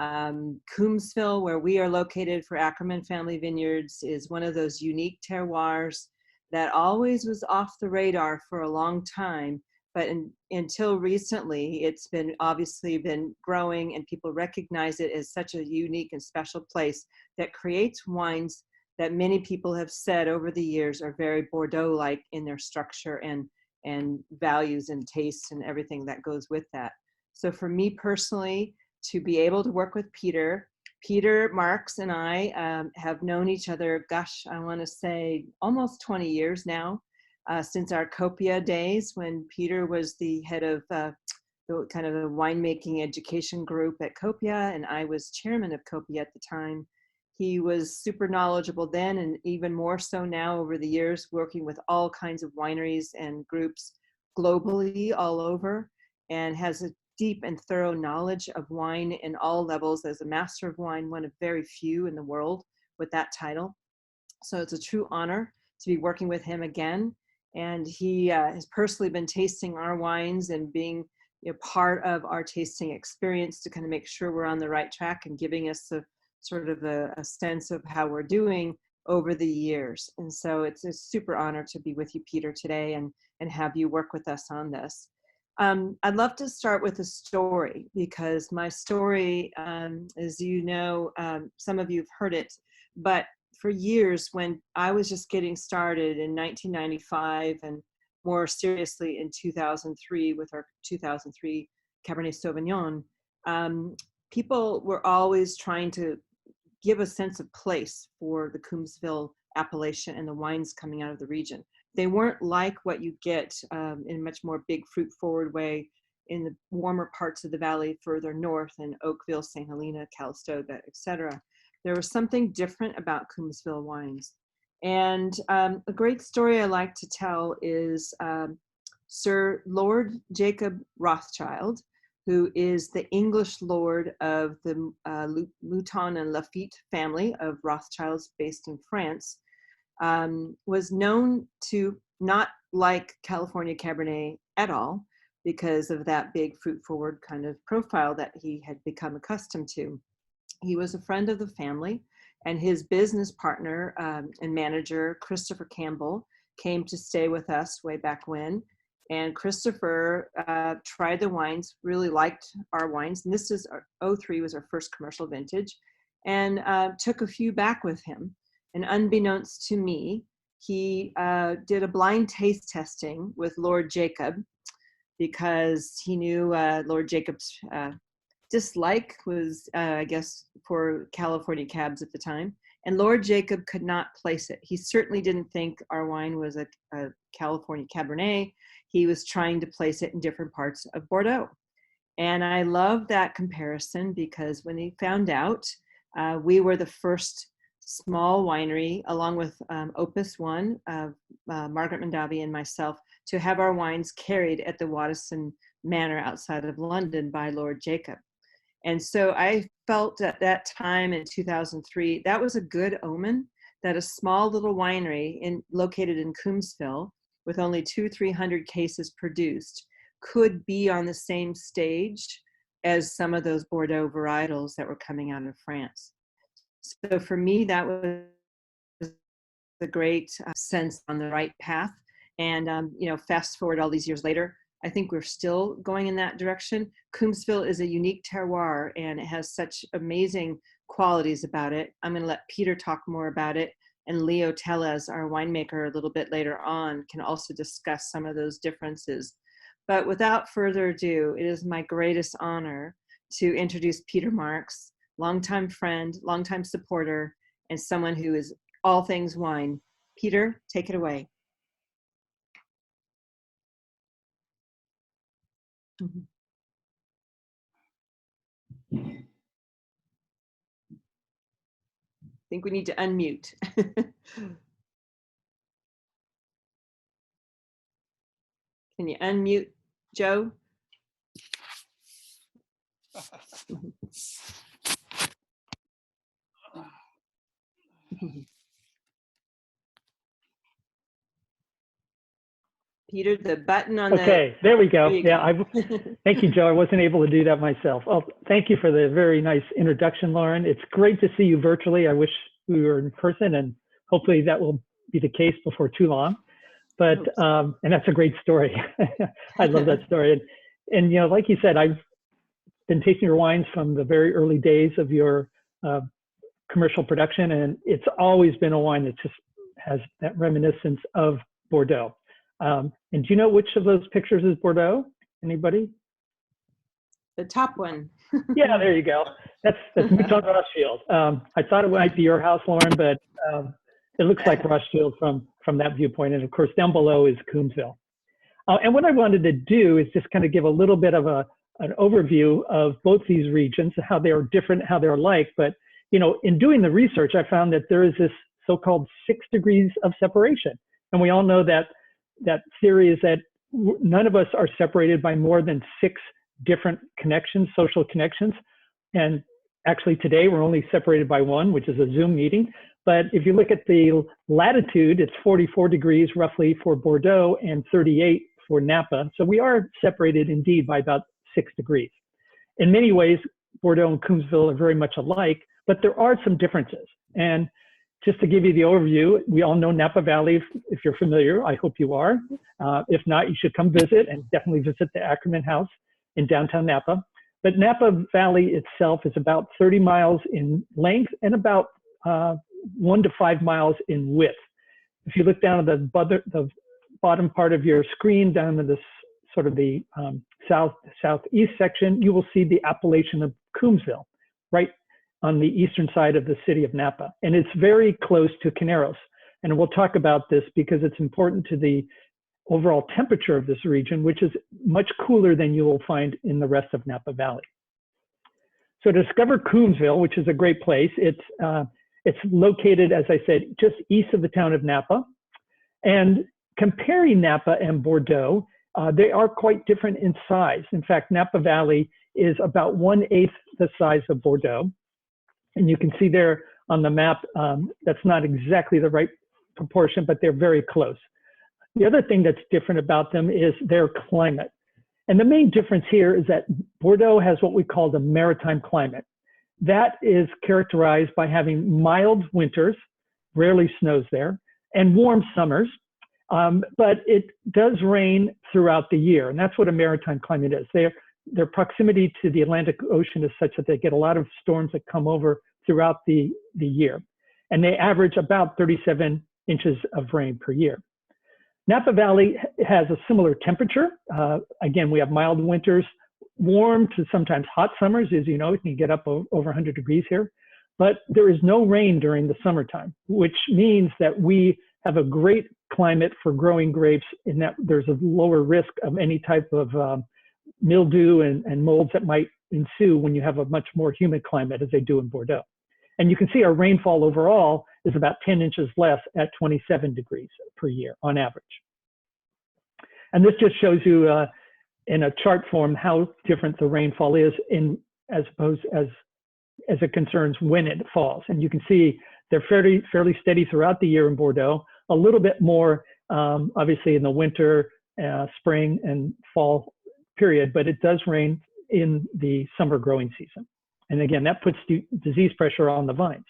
Coombsville, where we are located for Ackerman Family Vineyards, is one of those unique terroirs that always was off the radar for a long time. But until recently, it's been obviously been growing, and people recognize it as such a unique and special place that creates wines that many people have said over the years are very Bordeaux-like in their structure and values and tastes and everything that goes with that. So for me personally, to be able to work with Peter Marks and I have known each other, gosh, I want to say almost 20 years now, since our Copia days when Peter was the head of the kind of the winemaking education group at Copia, and I was chairman of Copia at the time. He was super knowledgeable then, and even more so now over the years, working with all kinds of wineries and groups globally all over, and has a deep and thorough knowledge of wine in all levels. As a master of wine, one of very few in the world with that title. So it's a true honor to be working with him again. And he has personally been tasting our wines and being part of our tasting experience to kind of make sure we're on the right track and giving us a sort of a sense of how we're doing over the years. And so it's a super honor to be with you, Peter, today and have you work with us on this. I'd love to start with a story, because my story, as you know, some of you have heard it, but for years when I was just getting started in 1995 and more seriously in 2003 with our 2003 Cabernet Sauvignon, people were always trying to give a sense of place for the Coombsville appellation and the wines coming out of the region. They weren't like what you get in a much more big fruit forward way in the warmer parts of the valley further north in Oakville, St. Helena, Calistoga, etc. There was something different about Coombsville wines. And a great story I like to tell is Sir Lord Jacob Rothschild, who is the English lord of the Mouton and Lafite family of Rothschilds based in France. Was known to not like California Cabernet at all because of that big fruit forward kind of profile that he had become accustomed to. He was a friend of the family, and his business partner and manager, Christopher Campbell, came to stay with us way back when. And Christopher tried the wines, really liked our wines. And this is our 03 was our first commercial vintage, and took a few back with him. And unbeknownst to me, he did a blind taste testing with Lord Jacob, because he knew Lord Jacob's dislike was, I guess, for California cabs at the time. And Lord Jacob could not place it. He certainly didn't think our wine was a California Cabernet. He was trying to place it in different parts of Bordeaux. And I love that comparison, because when he found out, we were the first small winery, along with Opus One, Margaret Mondavi and myself, to have our wines carried at the Waddesdon Manor outside of London by Lord Jacob. And so I felt at that time in 2003, that was a good omen that a small little winery located in Coombsville with only 200-300 cases produced could be on the same stage as some of those Bordeaux varietals that were coming out of France. So for me, that was a great sense on the right path. And, fast forward all these years later, I think we're still going in that direction. Coombsville is a unique terroir, and it has such amazing qualities about it. I'm going to let Peter talk more about it, and Leo Tellez, our winemaker, a little bit later on, can also discuss some of those differences. But without further ado, it is my greatest honor to introduce Peter Marks, longtime friend, longtime supporter, and someone who is all things wine. Peter, take it away. I think we need to unmute. Can you unmute, Joe? Peter, the button on Okay, there we go. Yeah, go. thank you, Joe. I wasn't able to do that myself. Oh, thank you for the very nice introduction, Lauren. It's great to see you virtually. I wish we were in person, and hopefully that will be the case before too long. But and that's a great story. I love that story. And you know, like you said, I've been tasting your wines from the very early days of your commercial production, and it's always been a wine that just has that reminiscence of Bordeaux. And do you know which of those pictures is Bordeaux? Anybody? The top one. Yeah, there you go. That's Mouton Rothschild. I thought it might be your house, Lauren, but it looks like Rothschild from that viewpoint. And of course, down below is Coombsville. And what I wanted to do is just kind of give a little bit of an overview of both these regions, how they are different, how they're alike. But you know, in doing the research, I found that there is this so-called 6 degrees of separation, and we all know that theory is that none of us are separated by more than 6 different connections, social connections. And actually today we're only separated by 1, which is a Zoom meeting. But if you look at the latitude, it's 44 degrees roughly for Bordeaux and 38 for Napa. So we are separated indeed by about 6 degrees. In many ways, Bordeaux and Coombsville are very much alike, but there are some differences. And just to give you the overview, we all know Napa Valley. If you're familiar, I hope you are. If not, you should come visit, and definitely visit the Ackerman House in downtown Napa. But Napa Valley itself is about 30 miles in length and about 1 to 5 miles in width. If you look down at the bottom part of your screen, down to the sort of the southeast section, you will see the appellation of Coombsville, right on the eastern side of the city of Napa. And it's very close to Caneros. And we'll talk about this because it's important to the overall temperature of this region, which is much cooler than you will find in the rest of Napa Valley. So to discover Coombsville, which is a great place, it's located, as I said, just east of the town of Napa. And comparing Napa and Bordeaux, they are quite different in size. In fact, Napa Valley is about 1/8 the size of Bordeaux. And you can see there on the map, that's not exactly the right proportion, but they're very close. The other thing that's different about them is their climate. And the main difference here is that Bordeaux has what we call the maritime climate. That is characterized by having mild winters, rarely snows there, and warm summers. But it does rain throughout the year, and that's what a maritime climate is. Their proximity to the Atlantic Ocean is such that they get a lot of storms that come over throughout the year. And they average about 37 inches of rain per year. Napa Valley has a similar temperature. Again, we have mild winters, warm to sometimes hot summers. As you know, it can get up over 100 degrees here. But there is no rain during the summertime, which means that we have a great climate for growing grapes in that there's a lower risk of any type of mildew and molds that might ensue when you have a much more humid climate as they do in Bordeaux. And you can see our rainfall overall is about 10 inches less at 27 degrees per year on average. And this just shows you in a chart form how different the rainfall is as opposed as it concerns when it falls. And you can see they're fairly steady throughout the year in Bordeaux, a little bit more obviously in the winter, spring and fall period, but it does rain in the summer growing season. And again, that puts disease pressure on the vines.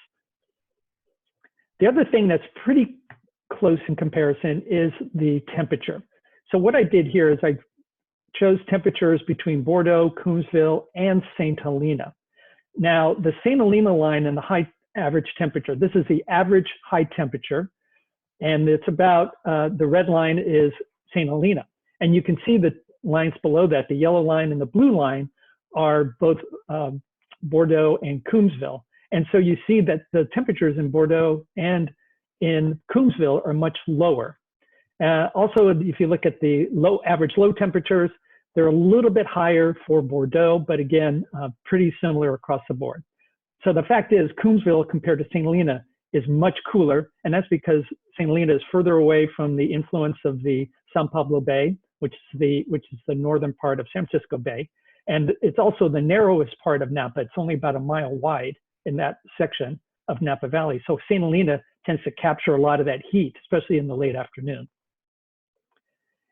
The other thing that's pretty close in comparison is the temperature. So what I did here is I chose temperatures between Bordeaux, Coombsville, and St. Helena. Now, the St. Helena line and the high average temperature, this is the average high temperature, and it's about, the red line is St. Helena. And you can see the lines below that, the yellow line and the blue line are both Bordeaux and Coombsville. And so you see that the temperatures in Bordeaux and in Coombsville are much lower. Also, if you look at the average low temperatures, they're a little bit higher for Bordeaux, but again, pretty similar across the board. So the fact is, Coombsville compared to St. Helena is much cooler, and that's because St. Helena is further away from the influence of the San Pablo Bay, which is the northern part of San Francisco Bay. And it's also the narrowest part of Napa. It's only about a mile wide in that section of Napa Valley. So St. Helena tends to capture a lot of that heat, especially in the late afternoon.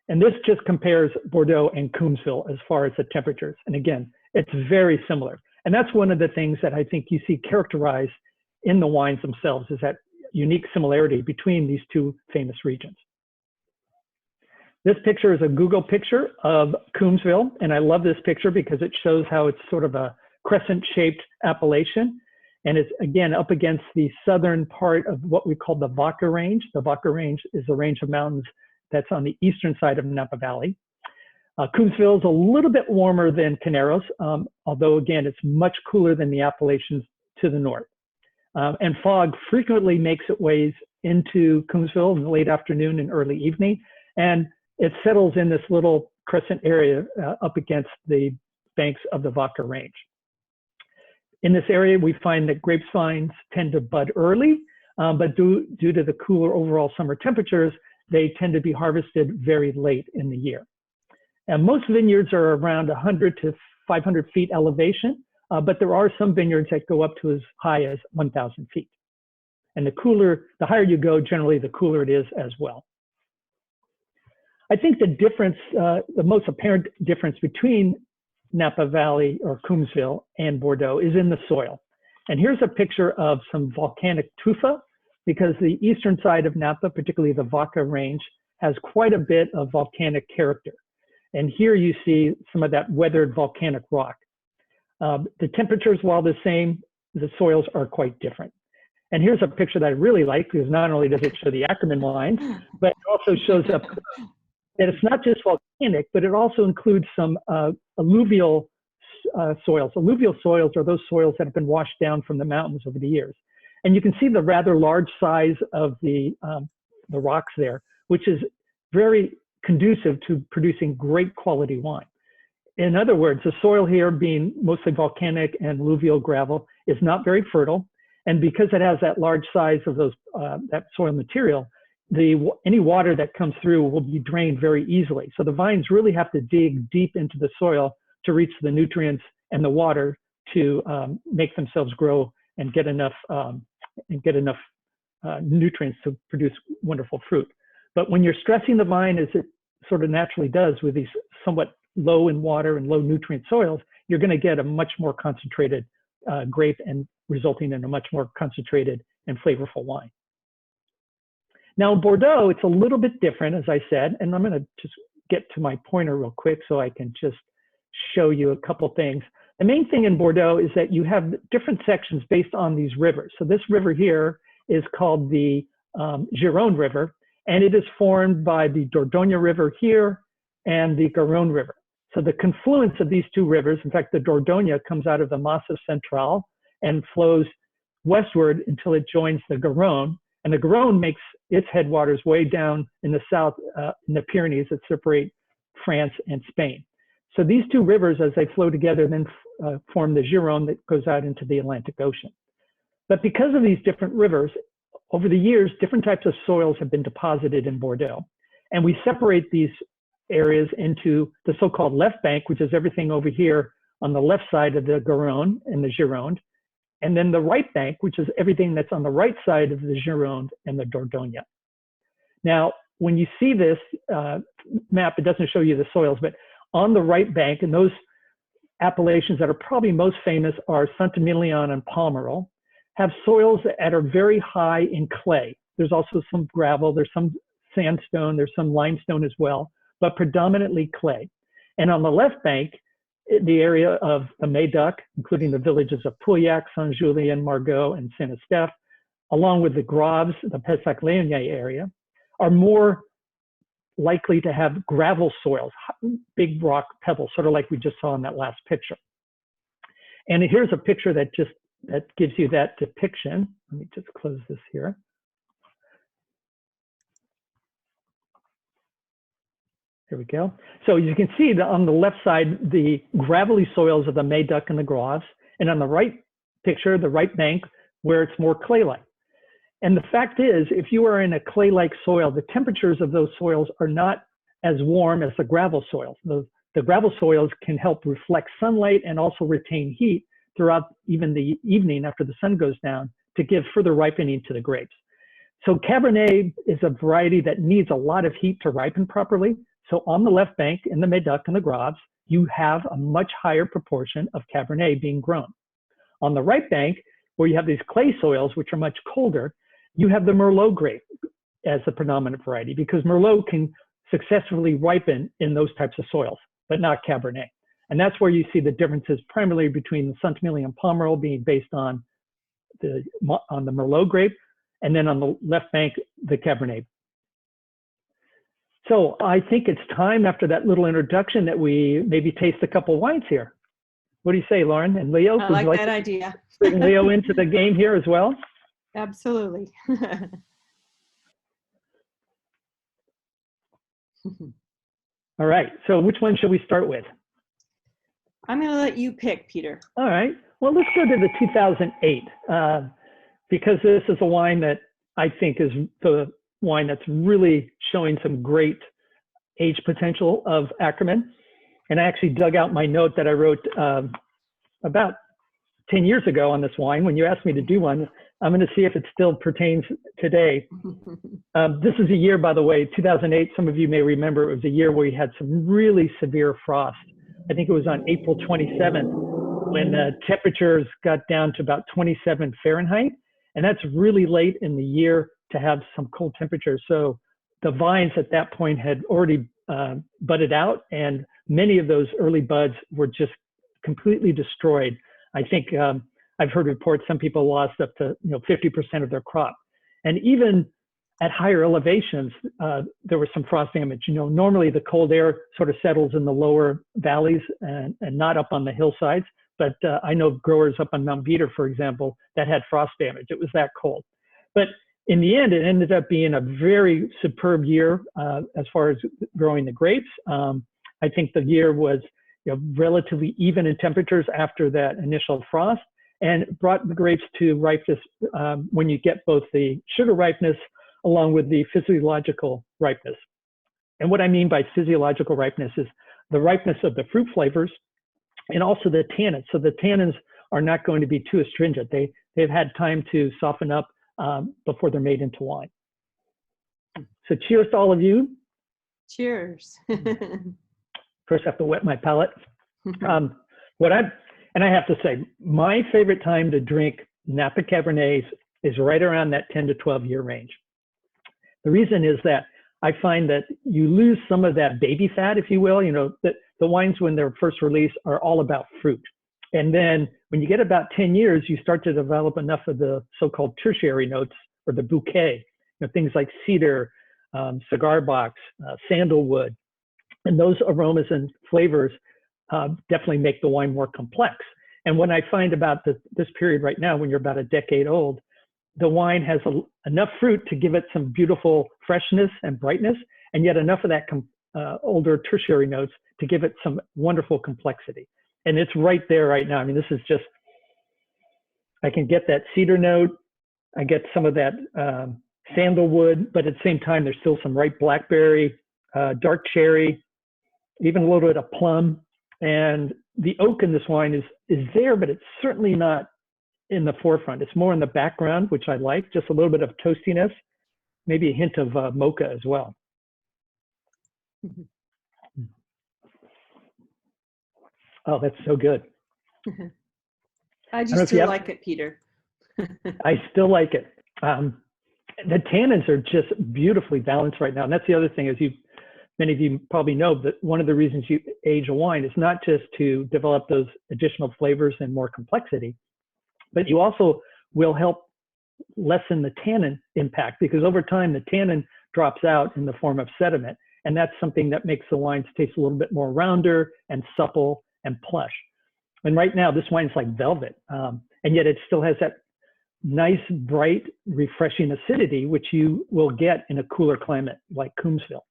And this just compares Bordeaux and Coombsville as far as the temperatures. And again, it's very similar. And that's one of the things that I think you see characterized in the wines themselves, is that unique similarity between these two famous regions. This picture is a Google picture of Coombsville. And I love this picture because it shows how it's sort of a crescent-shaped appellation. And it's, again, up against the southern part of what we call the Vaca Range. The Vaca Range is a range of mountains that's on the eastern side of Napa Valley. Coombsville is a little bit warmer than Carneros, although, again, it's much cooler than the Appalachians to the north. And fog frequently makes its ways into Coombsville in the late afternoon and early evening. And it settles in this little crescent area up against the banks of the Vaca Range. In this area, we find that grapevines tend to bud early, but due to the cooler overall summer temperatures, they tend to be harvested very late in the year. And most vineyards are around 100 to 500 feet elevation, but there are some vineyards that go up to as high as 1,000 feet. And the higher you go, generally the cooler it is as well. I think the difference, the most apparent difference between Napa Valley or Coombsville and Bordeaux is in the soil. And here's a picture of some volcanic tufa, because the eastern side of Napa, particularly the Vaca Range, has quite a bit of volcanic character. And here you see some of that weathered volcanic rock. The temperatures, while the same, the soils are quite different. And here's a picture that I really like, because not only does it show the Ackerman lines, but it also shows up that it's not just volcanic, but it also includes some alluvial soils. Alluvial soils are those soils that have been washed down from the mountains over the years. And you can see the rather large size of the rocks there, which is very conducive to producing great quality wine. In other words, the soil here, being mostly volcanic and alluvial gravel, is not very fertile. And because it has that large size of that soil material, any water that comes through will be drained very easily. So the vines really have to dig deep into the soil to reach the nutrients and the water to make themselves grow and get enough nutrients to produce wonderful fruit. But when you're stressing the vine, as it sort of naturally does with these somewhat low in water and low nutrient soils, you're going to get a much more concentrated grape, and resulting in a much more concentrated and flavorful wine. Now in Bordeaux, it's a little bit different, as I said, and I'm going to just get to my pointer real quick so I can just show you a couple things. The main thing in Bordeaux is that you have different sections based on these rivers. So this river here is called the Gironde River, and it is formed by the Dordogne River here and the Garonne River. So the confluence of these two rivers, in fact, the Dordogne comes out of the Massif Central and flows westward until it joins the Garonne. And the Garonne makes its headwaters way down in the south, in the Pyrenees that separate France and Spain. So these two rivers, as they flow together, then form the Gironde that goes out into the Atlantic Ocean. But because of these different rivers, over the years, different types of soils have been deposited in Bordeaux. And we separate these areas into the so-called left bank, which is everything over here on the left side of the Garonne and the Gironde, and then the right bank, which is everything that's on the right side of the Gironde and the Dordogne. Now, when you see this map, it doesn't show you the soils, but on the right bank, and those appellations that are probably most famous are Saint-Emilion and Pomerol, have soils that are very high in clay. There's also some gravel, there's some sandstone, there's some limestone as well, but predominantly clay. And on the left bank, the area of the Médoc, including the villages of Pauillac, Saint-Julien, Margaux, and Saint-Estèphe, along with the Graves, the Pessac-Léognan area, are more likely to have gravel soils, big rock pebbles, sort of like we just saw in that last picture. And here's a picture that gives you that depiction. Let me just close this here. Here we go. So you can see that on the left side, the gravelly soils of the Médoc and the Graves, and on the right picture, the right bank, where it's more clay-like. And the fact is, if you are in a clay-like soil, the temperatures of those soils are not as warm as the gravel soils. The gravel soils can help reflect sunlight and also retain heat throughout even the evening after the sun goes down to give further ripening to the grapes. So Cabernet is a variety that needs a lot of heat to ripen properly. So on the left bank, in the Médoc and the Graves, you have a much higher proportion of Cabernet being grown. On the right bank, where you have these clay soils, which are much colder, you have the Merlot grape as the predominant variety, because Merlot can successfully ripen in those types of soils, but not Cabernet. And that's where you see the differences primarily between the Saint-Emilion Pomerol being based on the Merlot grape, and then on the left bank, the Cabernet. So I think it's time, after that little introduction, that we maybe taste a couple wines here. What do you say, Lauren and Leo? I like that idea. Bring Leo into the game here as well? Absolutely. All right, so which one should we start with? I'm going to let you pick, Peter. All right, well, let's go to the 2008, because this is a wine that I think is the wine that's really showing some great age potential of Ackerman. And I actually dug out my note that I wrote about 10 years ago on this wine. When you asked me to do one, I'm going to see if it still pertains today. This is a year, by the way, 2008, some of you may remember, it was a year where we had some really severe frost. I think it was on April 27th when the temperatures got down to about 27 Fahrenheit. And that's really late in the year to have some cold temperatures. So the vines at that point had already budded out, and many of those early buds were just completely destroyed. I think I've heard reports some people lost up to 50% of their crop. And even at higher elevations, there was some frost damage. Normally the cold air sort of settles in the lower valleys and not up on the hillsides. But I know growers up on Mount Veeder, for example, that had frost damage. It was that cold. But in the end, it ended up being a very superb year as far as growing the grapes. I think the year was relatively even in temperatures after that initial frost, and brought the grapes to ripeness when you get both the sugar ripeness along with the physiological ripeness. And what I mean by physiological ripeness is the ripeness of the fruit flavors and also the tannins. So the tannins are not going to be too astringent. They've had time to soften up before they're made into wine. So cheers to all of you. Cheers. First, I have to wet my palate. And I have to say, my favorite time to drink Napa Cabernets is right around that 10 to 12 year range. The reason is that I find that you lose some of that baby fat, if you will. The wines when they're first released are all about fruit. And then when you get about 10 years, you start to develop enough of the so-called tertiary notes or the bouquet, things like cedar, cigar box, sandalwood. And those aromas and flavors definitely make the wine more complex. And what I find about this period right now, when you're about a decade old, the wine has enough fruit to give it some beautiful freshness and brightness, and yet enough of that older tertiary notes to give it some wonderful complexity. And it's right there right now. I mean, this is just, I can get that cedar note, I get some of that sandalwood, but at the same time, there's still some ripe blackberry, dark cherry, even a little bit of plum. And the oak in this wine is there, but it's certainly not in the forefront. It's more in the background, which I like, just a little bit of toastiness, maybe a hint of mocha as well. Oh, that's so good. I just still like it, Peter. I still like it. The tannins are just beautifully balanced right now. And that's the other thing, as many of you probably know, that one of the reasons you age a wine is not just to develop those additional flavors and more complexity, but you also will help lessen the tannin impact, because over time the tannin drops out in the form of sediment. And that's something that makes the wines taste a little bit more rounder and supple and plush. And right now this wine's like velvet, and yet it still has that nice, bright, refreshing acidity, which you will get in a cooler climate like Coombsville.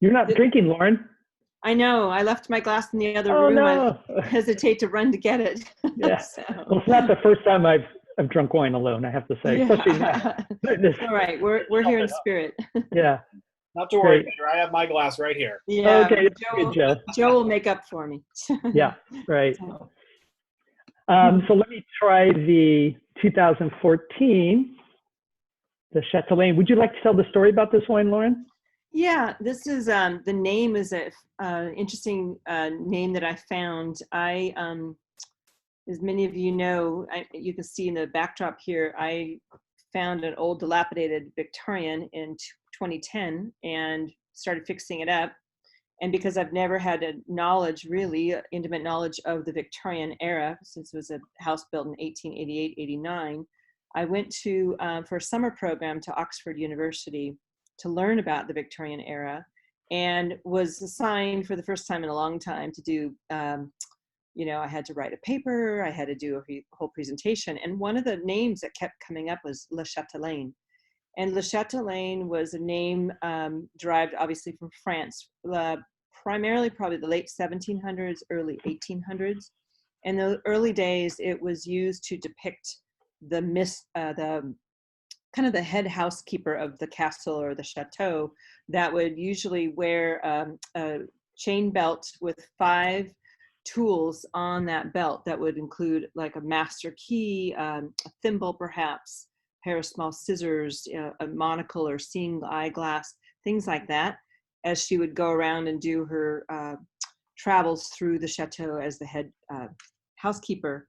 You're not drinking, Lauren. I know. I left my glass in the other room. No. I hesitate to run to get it. Yeah. Well, it's not the first time I've drunk wine alone, I have to say. Yeah. Especially all right. We're here in spirit. Yeah. Not to worry, Peter. I have my glass right here. Yeah. Okay. Good, Joe. Joe will make up for me. Yeah. Right. So let me try the 2014. the Chatelaine. Would you like to tell the story about this wine, Lauren? Yeah, this is the name is a interesting name that I found. As many of you know, you can see in the backdrop here, I found an old dilapidated Victorian in 2010 and started fixing it up. And because I've never had a knowledge, really intimate knowledge of the Victorian era, since it was a house built in 1888, 89, I went to, for a summer program to Oxford University to learn about the Victorian era, and was assigned for the first time in a long time to do, I had to write a paper, I had to do a whole presentation. And one of the names that kept coming up was Le Chatelaine. And Le Chatelaine was a name derived obviously from France, primarily probably the late 1700s, early 1800s. In the early days, it was used to depict the kind of the head housekeeper of the castle or the chateau that would usually wear a chain belt with 5 tools on that belt that would include like a master key, a thimble perhaps, a pair of small scissors, a monocle or seeing eyeglass, things like that, as she would go around and do her travels through the chateau as the head housekeeper.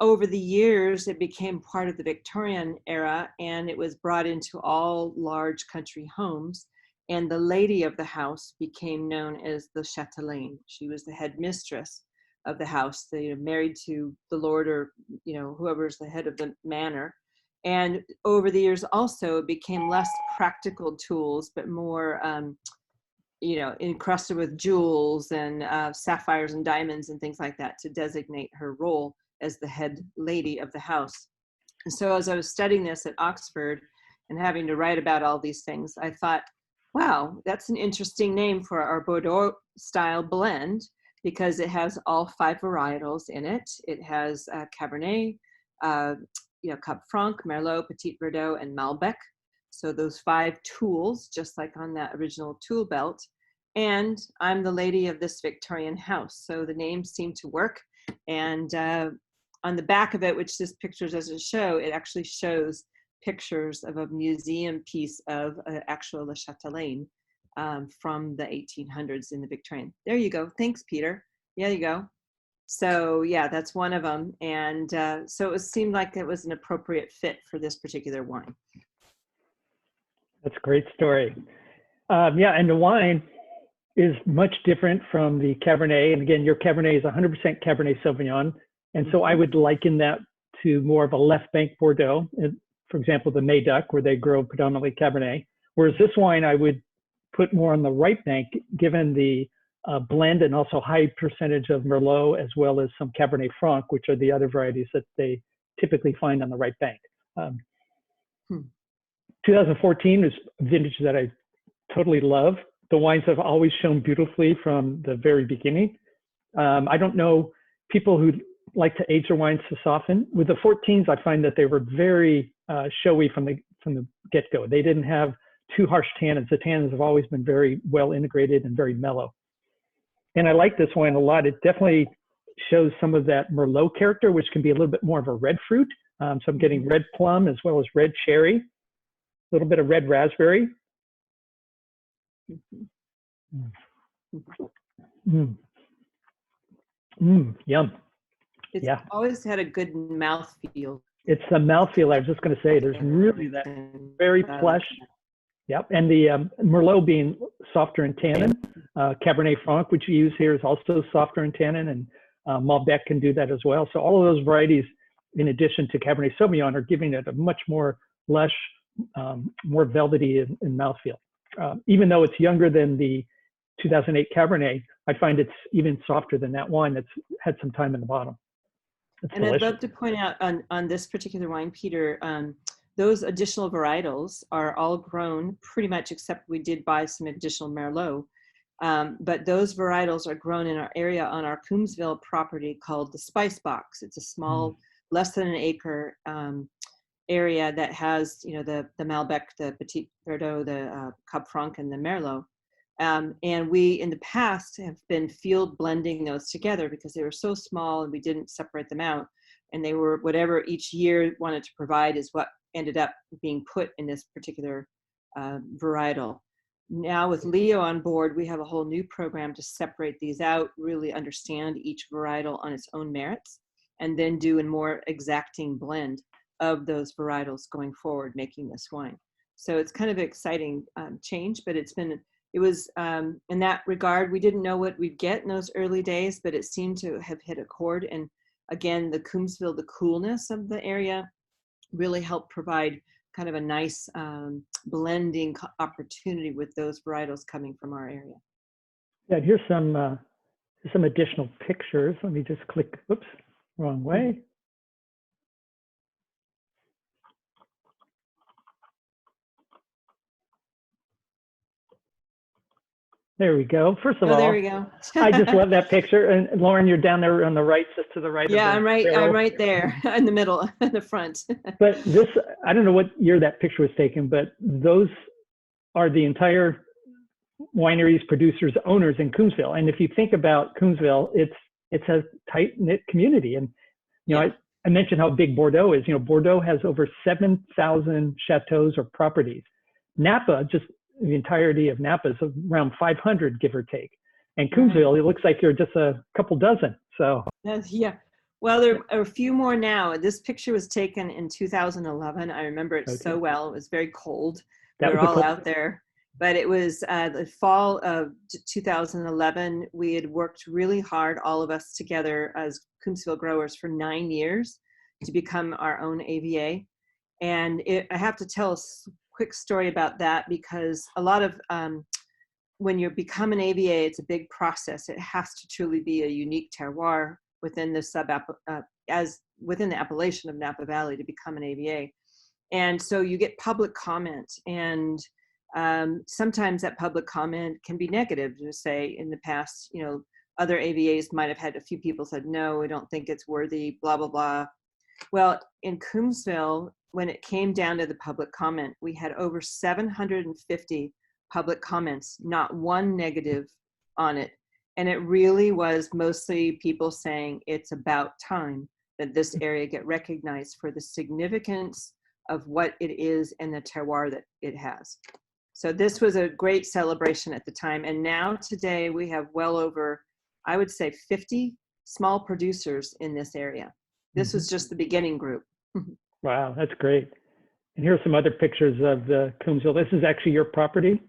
Over the years, it became part of the Victorian era, and it was brought into all large country homes. And the lady of the house became known as the Chatelaine. She was the head mistress of the house, married to the lord or whoever's the head of the manor. And over the years, also, it became less practical tools, but more encrusted with jewels and sapphires and diamonds and things like that to designate her role as the head lady of the house. And so as I was studying this at Oxford and having to write about all these things, I thought, wow, that's an interesting name for our Bordeaux style blend, because it has all 5 varietals in it. It has Cabernet, Cab Franc, Merlot, Petit Verdot, and Malbec. So those 5 tools, just like on that original tool belt. And I'm the lady of this Victorian house. So the names seem to work. And on the back of it, which this picture doesn't show, it actually shows pictures of a museum piece of actual Le Chatelaine from the 1800s in the Victorian. There you go. Thanks, Peter. Yeah, you go. So yeah, that's one of them. And so it seemed like it was an appropriate fit for this particular wine. That's a great story. And the wine is much different from the Cabernet. And again, your Cabernet is 100% Cabernet Sauvignon. And so I would liken that to more of a left bank Bordeaux, for example, the Médoc, where they grow predominantly Cabernet. Whereas this wine, I would put more on the right bank, given the blend and also high percentage of Merlot, as well as some Cabernet Franc, which are the other varieties that they typically find on the right bank. 2014 is a vintage that I totally love. The wines have always shown beautifully from the very beginning. I don't know people who like to age their wines to soften. With the 14s, I find that they were very showy from the get-go. They didn't have too harsh tannins. The tannins have always been very well integrated and very mellow. And I like this wine a lot. It definitely shows some of that Merlot character, which can be a little bit more of a red fruit. So I'm getting red plum as well as red cherry, a little bit of red raspberry. Yum. It's always had a good mouthfeel. It's the mouthfeel. I was just going to say, there's really that very plush. Yep. And the Merlot being softer in tannin, Cabernet Franc, which you use here, is also softer in tannin, and Malbec can do that as well. So all of those varieties, in addition to Cabernet Sauvignon, are giving it a much more lush, more velvety in mouthfeel. Even though it's younger than the 2008 Cabernet, I find it's even softer than that wine that's had some time in the bottom. And delicious. I'd love to point out on this particular wine, Peter, those additional varietals are all grown pretty much, except we did buy some additional Merlot. But those varietals are grown in our area on our Coombsville property called the Spice Box. It's a small, less than an acre area that has, the Malbec, the Petit Verdot, the Cab Franc, and the Merlot. And we, in the past, have been field blending those together because they were so small and we didn't separate them out. And they were whatever each year wanted to provide is what ended up being put in this particular varietal. Now with Leo on board, we have a whole new program to separate these out, really understand each varietal on its own merits, and then do a more exacting blend of those varietals going forward, making this wine. So it's kind of an exciting change, but it was in that regard, we didn't know what we'd get in those early days, but it seemed to have hit a chord. And again, the Coombsville, the coolness of the area really helped provide kind of a nice blending opportunity with those varietals coming from our area. Yeah, here's some additional pictures. Let me just click, oops, wrong way. There we go. First of all, there we go. I just love that picture. And Lauren, you're down there on the right, just to the right. Yeah, of the I'm barrel. right there in the middle, in the front. But this, I don't know what year that picture was taken, but those are the entire wineries, producers, owners in Coombsville. And if you think about Coombsville, it's a tight-knit community. And, you know, Yeah. I mentioned how big Bordeaux is. You know, Bordeaux has over 7,000 chateaus or properties. Napa, just the entirety of Napa is around 500, give or take. And Coombsville, it looks like you're just a couple dozen. So yeah. Well, there are a few more now. This picture was taken in 2011. I remember it so well. It was very cold. We were all out there. But it was the fall of 2011. We had worked really hard, all of us together as Coombsville growers for 9 years to become our own AVA. And I have to tell a quick story about that, because a lot of when you become an AVA, it's a big process. It has to truly be a unique terroir within the within the appellation of Napa Valley to become an AVA. And so you get public comment, and sometimes that public comment can be negative. To say in the past, you know, other AVAs might have had a few people said, no, we don't think it's worthy, blah, blah, blah. Well, in Coombsville, when it came down to the public comment, we had over 750 public comments, not one negative on it. And it really was mostly people saying it's about time that this area get recognized for the significance of what it is and the terroir that it has. So this was a great celebration at the time. And now today we have well over, I would say, 50 small producers in this area. This was just the beginning group. Wow, that's great. And here's some other pictures of the Coombsville. This is actually your property?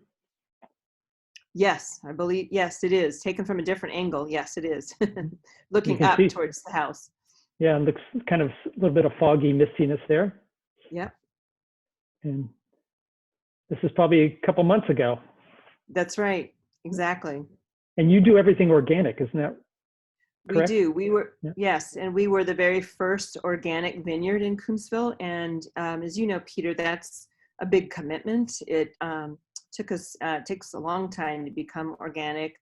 Yes, I believe, yes, it is. Taken from a different angle. Yes, it is. Looking up towards the house. Yeah, it looks kind of a little bit of foggy mistiness there. Yep. And this is probably a couple months ago. That's right. Exactly. And you do everything organic, isn't that correct? We do. We were, yes, and we were the very first organic vineyard in Coombsville. And as you know, Peter, that's a big commitment. It takes a long time to become organic.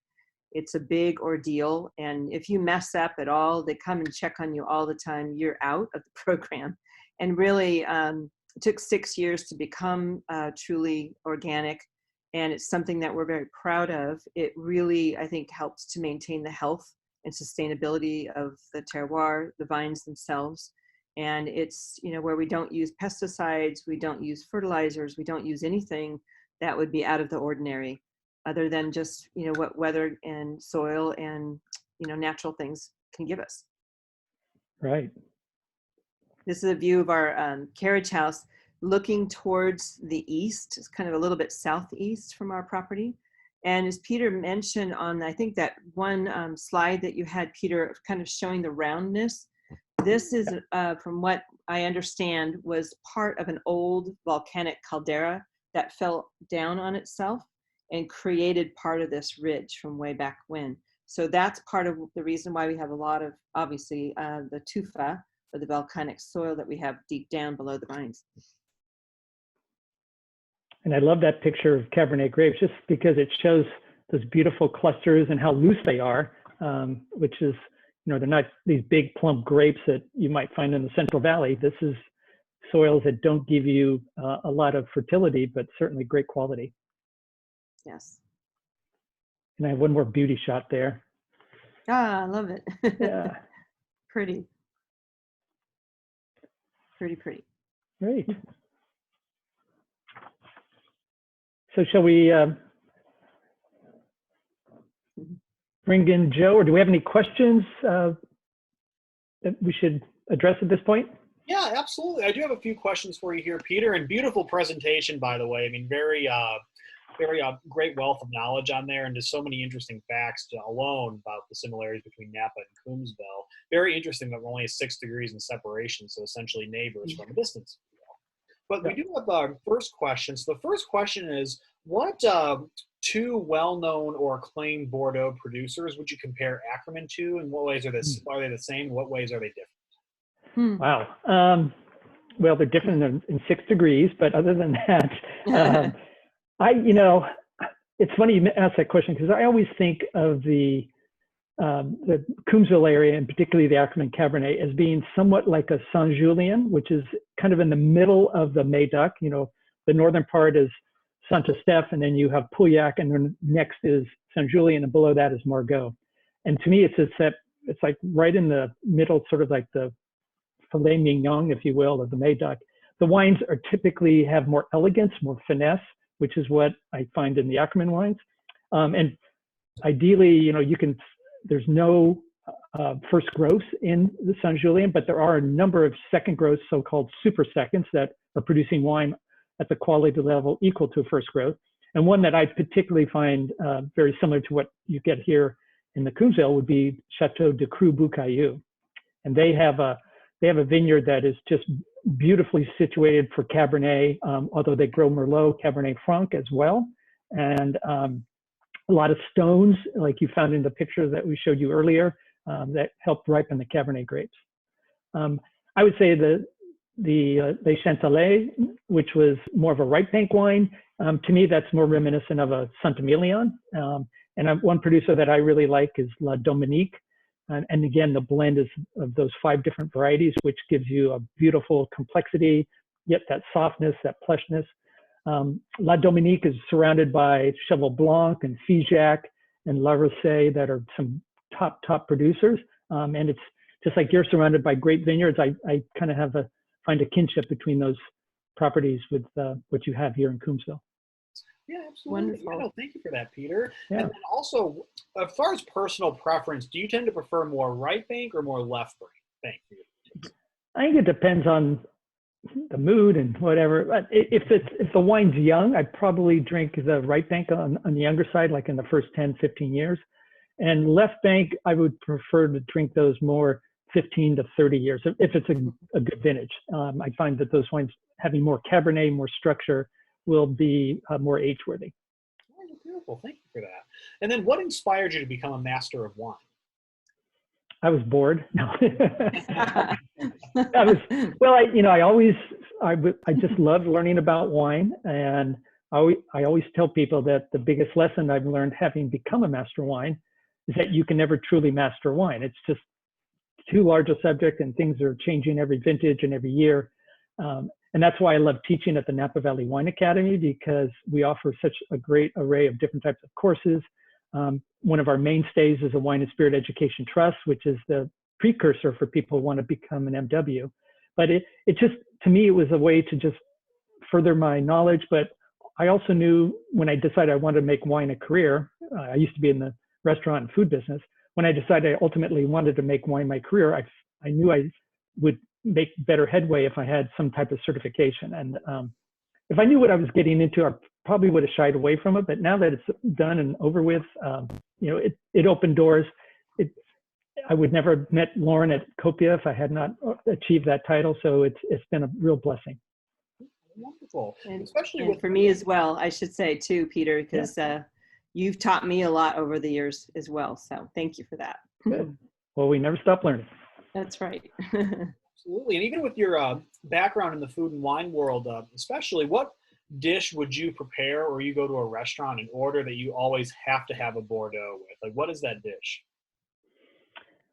It's a big ordeal. And if you mess up at all, they come and check on you all the time. You're out of the program. And really, it took 6 years to become truly organic. And it's something that we're very proud of. It really, I think, helps to maintain the health and sustainability of the terroir, the vines themselves. And it's, you know, where we don't use pesticides, we don't use fertilizers, we don't use anything that would be out of the ordinary, other than just, you know, what weather and soil and, you know, natural things can give us. Right. This is a view of our carriage house looking towards the east. It's kind of a little bit southeast from our property. And as Peter mentioned on, I think that one slide that you had, Peter, kind of showing the roundness, this is, from what I understand, was part of an old volcanic caldera that fell down on itself and created part of this ridge from way back when. So that's part of the reason why we have a lot of, obviously, the tufa, or the volcanic soil that we have deep down below the vines. And I love that picture of Cabernet grapes just because it shows those beautiful clusters and how loose they are, which is, you know, they're not these big plump grapes that you might find in the Central Valley. This is soils that don't give you a lot of fertility, but certainly great quality. Yes. And I have one more beauty shot there. Ah, I love it. Yeah. Pretty. Pretty, pretty. Great. So shall we bring in Joe, or do we have any questions that we should address at this point? Yeah, absolutely. I do have a few questions for you here, Peter, and beautiful presentation, by the way. I mean, very great wealth of knowledge on there, and just so many interesting facts alone about the similarities between Napa and Coombsville. Very interesting that we're only 6 degrees in separation, so essentially neighbors from a distance. But we do have our first question. So the first question is, what two well-known or acclaimed Bordeaux producers would you compare Ackerman to? In what ways are they the same? In what ways are they different? Wow. Well, they're different in 6 degrees, but other than that, it's funny you ask that question, because I always think of the Coombsville area, and particularly the Ackerman Cabernet, as being somewhat like a Saint-Julien, which is kind of in the middle of the Médoc. The northern part is Saint-Estèphe, and then you have Pauillac, and then next is Saint-Julien, and below that is Margaux. And to me, it's like right in the middle, sort of like the filet mignon, if you will, of the Médoc. The wines are typically have more elegance, more finesse, which is what I find in the Ackerman wines. And ideally, there's no first gross in the Saint-Julien, but there are a number of second gross, so-called super seconds, that are producing wine at the quality level equal to a first growth. And one that I particularly find very similar to what you get here in the Coombsville would be Chateau de Cru-Boucaillou. And they have a vineyard that is just beautifully situated for Cabernet, although they grow Merlot, Cabernet Franc as well. And a lot of stones, like you found in the picture that we showed you earlier, that helped ripen the Cabernet grapes. I would say the Les Chantelet, which was more of a right bank wine, to me that's more reminiscent of a Saint-Emilion. And one producer that I really like is La Dominique. And again, the blend is of those 5 different varieties, which gives you a beautiful complexity, yet that softness, that plushness. La Dominique is surrounded by Cheval Blanc and Figeac and La Rosée that are some top producers. And it's just like you're surrounded by great vineyards. I kind of find a kinship between those properties with what you have here in Coombsville. Yeah, absolutely. Wonderful. Yeah, no, thank you for that, Peter. Yeah. And then also, as far as personal preference, do you tend to prefer more right bank or more left bank? I think it depends on the mood and whatever. But if the wine's young, I'd probably drink the right bank on the younger side, like in the first 10, 15 years. And left bank, I would prefer to drink those more 15 to 30 years, if it's a good vintage. I find that those wines having more Cabernet, more structure, will be more age-worthy. Oh, beautiful. Thank you for that. And then what inspired you to become a master of wine? I was bored. No. I just loved learning about wine. And I always tell people that the biggest lesson I've learned having become a master of wine is that you can never truly master wine. It's just too large a subject, and things are changing every vintage and every year. And that's why I love teaching at the Napa Valley Wine Academy, because we offer such a great array of different types of courses. One of our mainstays is a Wine and Spirit Education Trust, which is the precursor for people who want to become an MW. But it just, to me, it was a way to just further my knowledge. But I also knew when I decided I wanted to make wine a career, I used to be in the restaurant and food business. When I decided I ultimately wanted to make wine my career, I knew I would make better headway if I had some type of certification. And if I knew what I was getting into, I probably would have shied away from it. But now that it's done and over with, it opened doors. I would never have met Lauren at Copia if I had not achieved that title. So it's been a real blessing. Wonderful. And, especially and for me as well, I should say too, Peter, because you've taught me a lot over the years as well. So thank you for that. Good. Well, we never stop learning. That's right. Absolutely. And even with your background in the food and wine world, especially, what dish would you prepare, or you go to a restaurant and order that you always have to have a Bordeaux with? Like, what is that dish?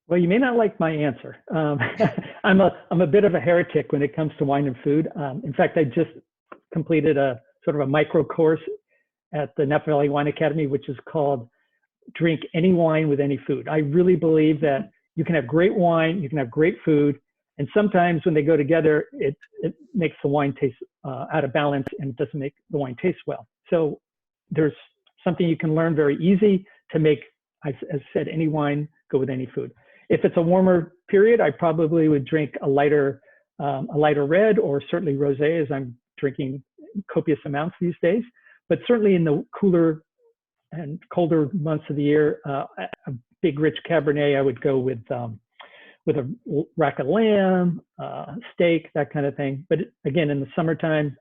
Well, you may not like my answer. I'm a bit of a heretic when it comes to wine and food. In fact, I just completed a sort of a micro course at the Napa Valley Wine Academy, which is called Drink Any Wine with Any Food. I really believe that you can have great wine, you can have great food, and sometimes when they go together, it makes the wine taste out of balance, and it doesn't make the wine taste well. So there's something you can learn very easy to make, as said, any wine go with any food. If it's a warmer period, I probably would drink a lighter red, or certainly rosé, as I'm drinking copious amounts these days. But certainly in the cooler and colder months of the year, a big rich Cabernet, I would go with a rack of lamb, steak, that kind of thing. But again, in the summertime,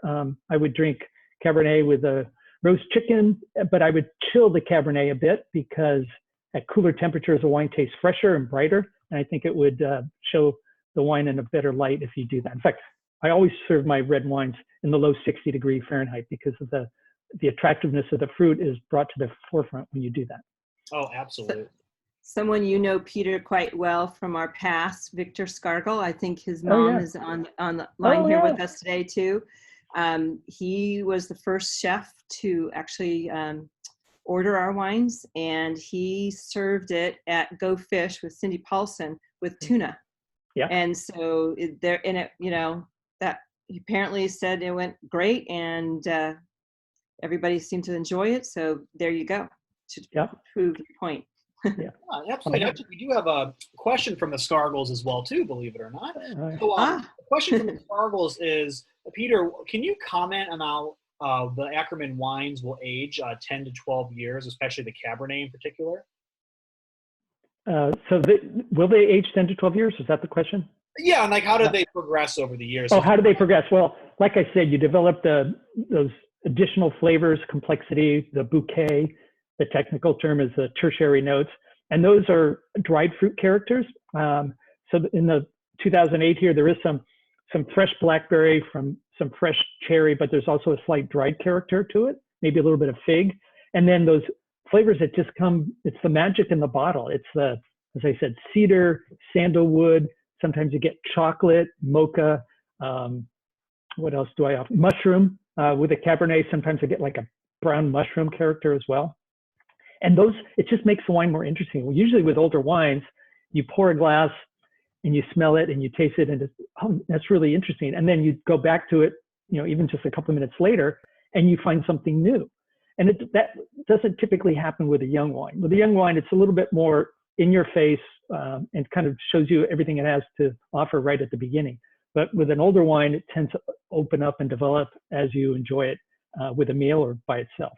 I would drink Cabernet with a roast chicken, but I would chill the Cabernet a bit, because at cooler temperatures, the wine tastes fresher and brighter. And I think it would show the wine in a better light if you do that. In fact, I always serve my red wines in the low 60-degree Fahrenheit, because of the attractiveness of the fruit is brought to the forefront when you do that. Oh, absolutely. Someone you know, Peter, quite well from our past, Victor Scargill. I think his mom is on the line here with us today too. He was the first chef to actually order our wines, and he served it at Go Fish with Cindy Paulson with tuna. Yeah. And so that he apparently said it went great, and everybody seemed to enjoy it. So there you go, to prove your point. Yeah, absolutely. Actually, we do have a question from the Scargills as well, too, believe it or not. So, the question from the Scargills is, Peter, can you comment on how the Ackerman wines will age 10 to 12 years, especially the Cabernet in particular? Will they age 10 to 12 years? Is that the question? Yeah, and like how did they progress over the years? Oh, how do they progress? Well, like I said, you develop those additional flavors, complexity, the bouquet. The technical term is the tertiary notes, and those are dried fruit characters. So in the 2008 here, there is some fresh blackberry, from some fresh cherry, but there's also a slight dried character to it, maybe a little bit of fig. And then those flavors that just come, it's the magic in the bottle. It's the, as I said, cedar, sandalwood. Sometimes you get chocolate, mocha. What else do I have? Mushroom. With a Cabernet, sometimes I get like a brown mushroom character as well. And those, it just makes the wine more interesting. Well, usually with older wines, you pour a glass and you smell it and you taste it, and that's really interesting. And then you go back to it, even just a couple of minutes later, and you find something new. And that doesn't typically happen with a young wine. With a young wine, it's a little bit more in your face and kind of shows you everything it has to offer right at the beginning. But with an older wine, it tends to open up and develop as you enjoy it with a meal or by itself.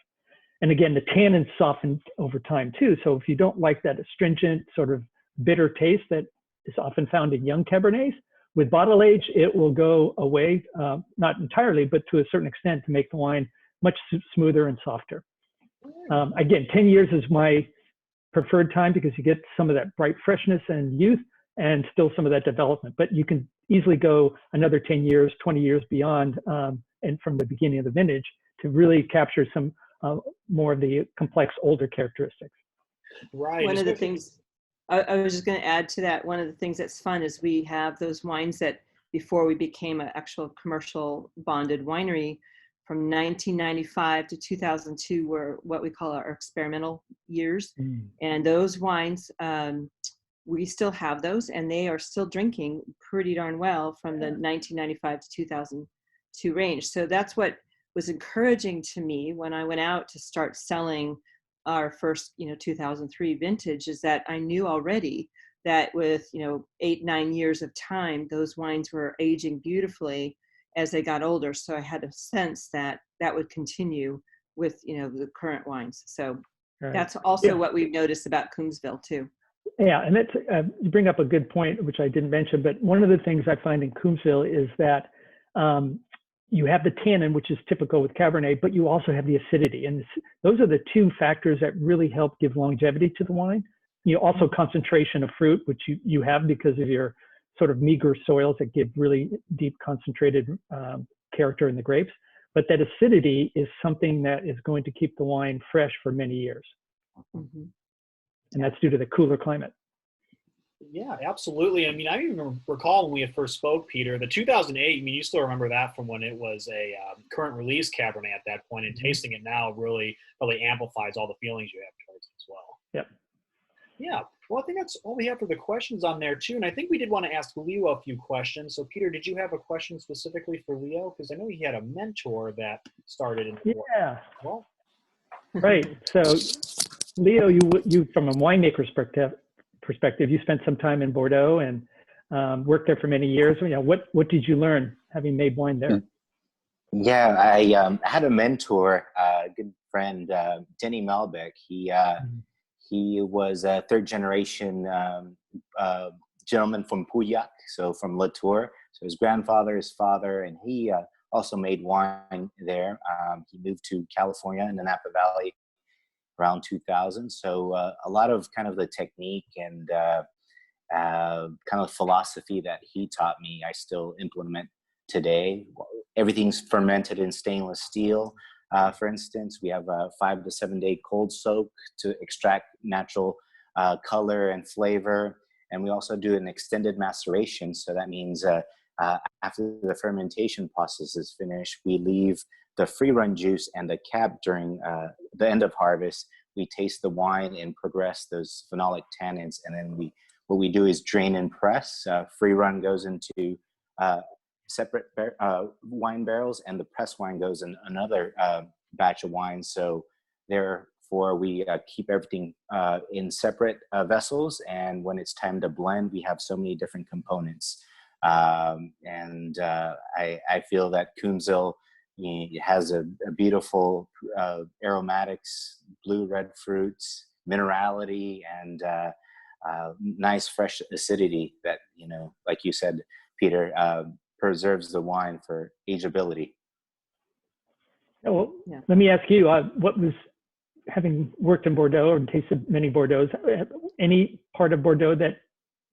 And again, the tannins soften over time too. So if you don't like that astringent sort of bitter taste that is often found in young Cabernets, with bottle age, it will go away, not entirely, but to a certain extent, to make the wine much smoother and softer. Again, 10 years is my preferred time, because you get some of that bright freshness and youth, and still some of that development. But you can easily go another 10 years, 20 years beyond, and from the beginning of the vintage, to really capture some more of the complex older characteristics. Right. One of the things I was just going to add to that, one of the things that's fun is we have those wines that, before we became an actual commercial bonded winery, from 1995 to 2002 were what we call our experimental years. And those wines, we still have those, and they are still drinking pretty darn well from the 1995 to 2002 range. So that's what was encouraging to me when I went out to start selling our first, 2003 vintage, is that I knew already that with, 8-9 years of time, those wines were aging beautifully as they got older. So I had a sense that that would continue with, the current wines. So that's also what we've noticed about Coombsville too. Yeah, and that's, you bring up a good point, which I didn't mention, but one of the things I find in Coombsville is that you have the tannin, which is typical with Cabernet, but you also have the acidity. And those are the two factors that really help give longevity to the wine. Also concentration of fruit, which you have because of your sort of meager soils that give really deep concentrated character in the grapes. But that acidity is something that is going to keep the wine fresh for many years. Mm-hmm. And that's due to the cooler climate. Yeah, absolutely. I mean, I even recall when we had first spoke, Peter, the 2008, you still remember that from when it was a current release Cabernet at that point, and tasting it now really amplifies all the feelings you have towards it as well. Yep. Yeah. Well, I think that's all we have for the questions on there, too. And I think we did want to ask Leo a few questions. So, Peter, did you have a question specifically for Leo? Because I know he had a mentor that started in the Yeah. Well, Right. So, Leo, you from a winemaker's perspective, you spent some time in Bordeaux and worked there for many years. You know, what did you learn having made wine there? Yeah, I had a mentor, a good friend, Denny Malbec. He was a third generation gentleman from Pauillac, so from Latour. So his grandfather, his father, and he also made wine there. He moved to California in the Napa Valley around 2000. So a lot of kind of the technique and kind of philosophy that he taught me, I still implement today. Everything's fermented in stainless steel. For instance, we have a 5 to 7 day cold soak to extract natural color and flavor. And we also do an extended maceration. So that means after the fermentation process is finished, we leave the free run juice and the cap during the end of harvest. We taste the wine and progress those phenolic tannins. And then what we do is drain and press. Free run goes into separate wine barrels, and the pressed wine goes in another batch of wine. So therefore, we keep everything in separate vessels. And when it's time to blend, we have so many different components. I feel that Coombsville has a beautiful aromatics, blue-red fruits, minerality, and nice fresh acidity that, like you said, Peter, preserves the wine for ageability. Well, let me ask you, what was, having worked in Bordeaux and tasted many Bordeaux, any part of Bordeaux that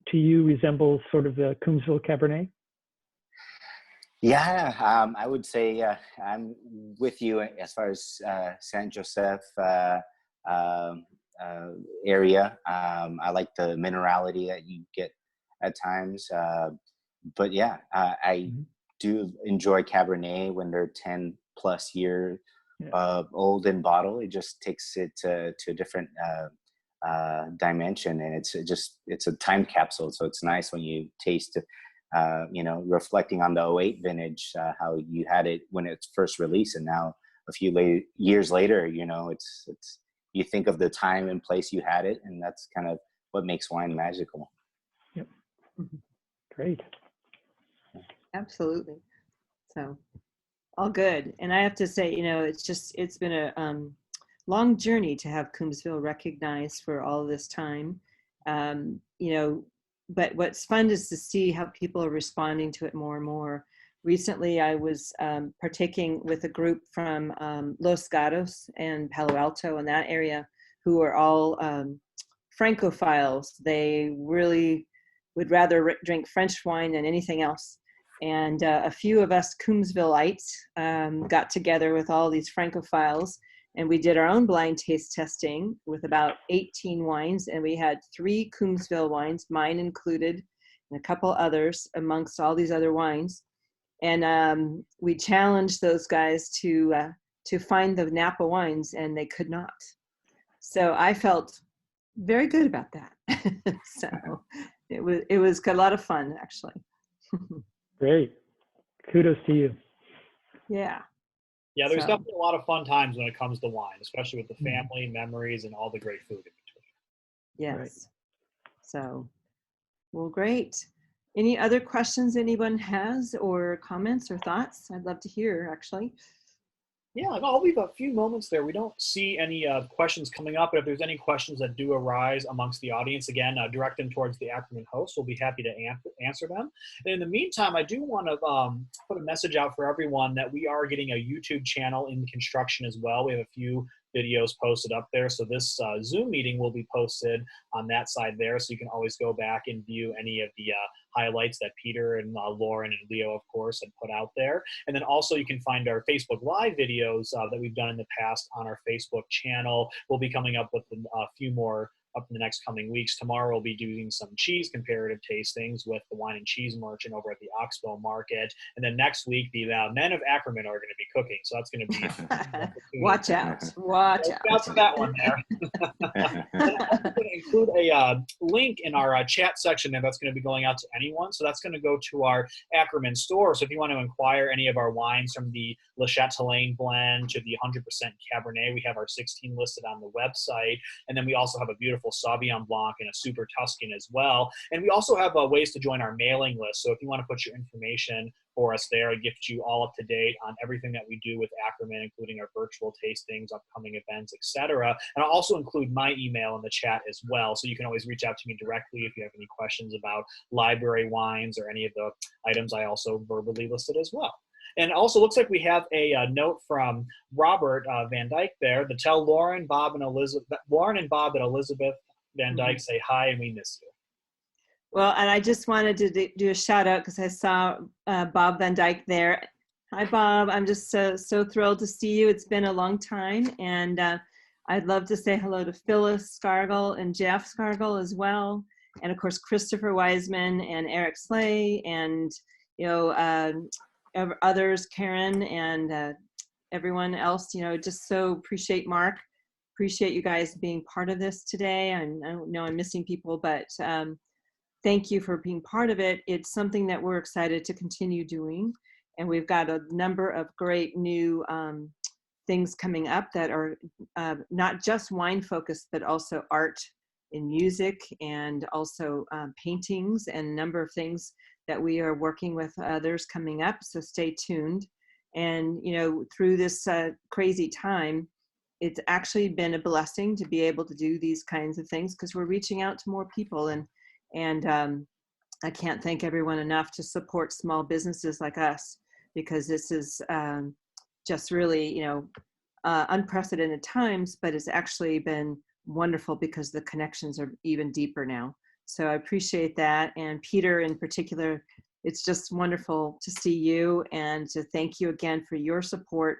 to you resembles sort of the Coombsville Cabernet? Yeah, I would say I'm with you as far as Saint Joseph area. I like the minerality that you get at times. But yeah, I do enjoy Cabernet when they're 10 plus years old in bottle. It just takes it to a different dimension, and it's a time capsule. So it's nice when you taste, reflecting on the '08 vintage, how you had it when it's first released, and now a few years later, it's you think of the time and place you had it, and that's kind of what makes wine magical. Yep. Great. Absolutely. So all good. And I have to say, it's been a long journey to have Coombsville recognized for all this time. But what's fun is to see how people are responding to it more and more. Recently, I was partaking with a group from Los Gatos and Palo Alto in that area, who are all Francophiles. They really would rather drink French wine than anything else. And a few of us Coombsvilleites got together with all these Francophiles, and we did our own blind taste testing with about 18 wines, and we had 3 Coombsville wines, mine included, and a couple others amongst all these other wines. And we challenged those guys to find the Napa wines, and they could not. So I felt very good about that. So it was a lot of fun, actually. Great. Kudos to you. Yeah. Yeah, there's definitely a lot of fun times when it comes to wine, especially with the family, memories, and all the great food in between. Yes. Right. So, well, great. Any other questions anyone has, or comments or thoughts? I'd love to hear, actually. Yeah, I'll leave a few moments there. We don't see any questions coming up, but if there's any questions that do arise amongst the audience, again, direct them towards the Ackerman host. We'll be happy to answer them. And in the meantime, I do want to put a message out for everyone that we are getting a YouTube channel in construction as well. We have a few videos posted up there. So this Zoom meeting will be posted on that side there. So you can always go back and view any of the highlights that Peter and Lauren and Leo, of course, had put out there. And then also you can find our Facebook Live videos that we've done in the past on our Facebook channel. We'll be coming up with a few more up in the next coming weeks. Tomorrow we'll be doing some cheese comparative tastings with the wine and cheese merchant over at the Oxbow Market. And then next week, the men of Ackerman are going to be cooking. So that's going to be Watch out. Watch out. That's that one there. And I'm going to include a link in our chat section there that's going to be going out to anyone. So that's going to go to our Ackerman store. So if you want to inquire any of our wines from the Le Chatelaine blend to the 100% Cabernet, we have our 16 listed on the website. And then we also have a beautiful Sauvignon Blanc and a Super Tuscan as well. And we also have ways to join our mailing list. So if you want to put your information for us there, it gets you all up to date on everything that we do with Ackerman, including our virtual tastings, upcoming events, etc. And I'll also include my email in the chat as well. So you can always reach out to me directly if you have any questions about library wines or any of the items I also verbally listed as well. And also looks like we have a note from Robert Van Dyke there to tell Lauren, Bob, and Elizabeth Van Dyke say hi and we miss you. Well, and I just wanted to do a shout out because I saw Bob Van Dyke there. Hi, Bob. I'm just so thrilled to see you. It's been a long time. And I'd love to say hello to Phyllis Scargill and Jeff Scargill as well. And of course, Christopher Wiseman and Eric Slay and, others, Karen and everyone else, just so appreciate Mark. Appreciate you guys being part of this today. I know I'm missing people, but thank you for being part of it. It's something that we're excited to continue doing. And we've got a number of great new things coming up that are not just wine focused, but also art and music and also paintings and a number of things that we are working with others coming up. So stay tuned. And, through this crazy time, it's actually been a blessing to be able to do these kinds of things because we're reaching out to more people. And I can't thank everyone enough to support small businesses like us because this is just really, unprecedented times, but it's actually been wonderful because the connections are even deeper now. So I appreciate that. And Peter in particular, it's just wonderful to see you and to thank you again for your support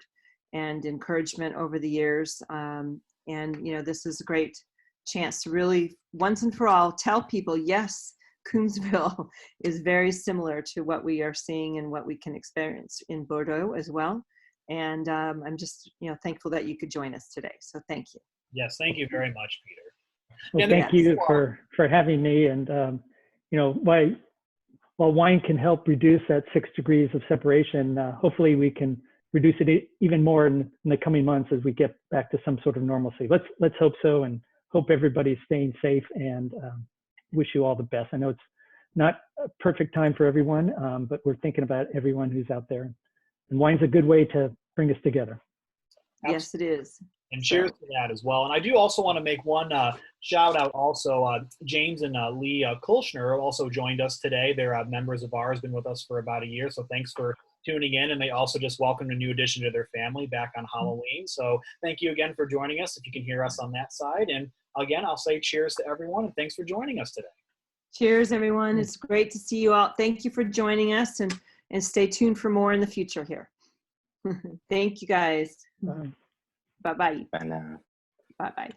and encouragement over the years. This is a great chance to really once and for all tell people, yes, Coombsville is very similar to what we are seeing and what we can experience in Bordeaux as well. And I'm just, thankful that you could join us today. So thank you. Yes, thank you very much, Peter. Well, thank you for having me. And, while wine can help reduce that 6 degrees of separation, hopefully we can reduce it even more in the coming months as we get back to some sort of normalcy. Let's hope so, and hope everybody's staying safe, and wish you all the best. I know it's not a perfect time for everyone, but we're thinking about everyone who's out there. And wine's a good way to bring us together. Yes, it is. And cheers to that as well. And I do also want to make one shout out also. James and Lee Kulshner also joined us today. They're members of ours, been with us for about a year. So thanks for tuning in. And they also just welcomed a new addition to their family back on Halloween. So thank you again for joining us if you can hear us on that side. And again, I'll say cheers to everyone and thanks for joining us today. Cheers, everyone. It's great to see you all. Thank you for joining us and stay tuned for more in the future here. Thank you guys. Bye. Bye-bye. Bye now. Bye-bye.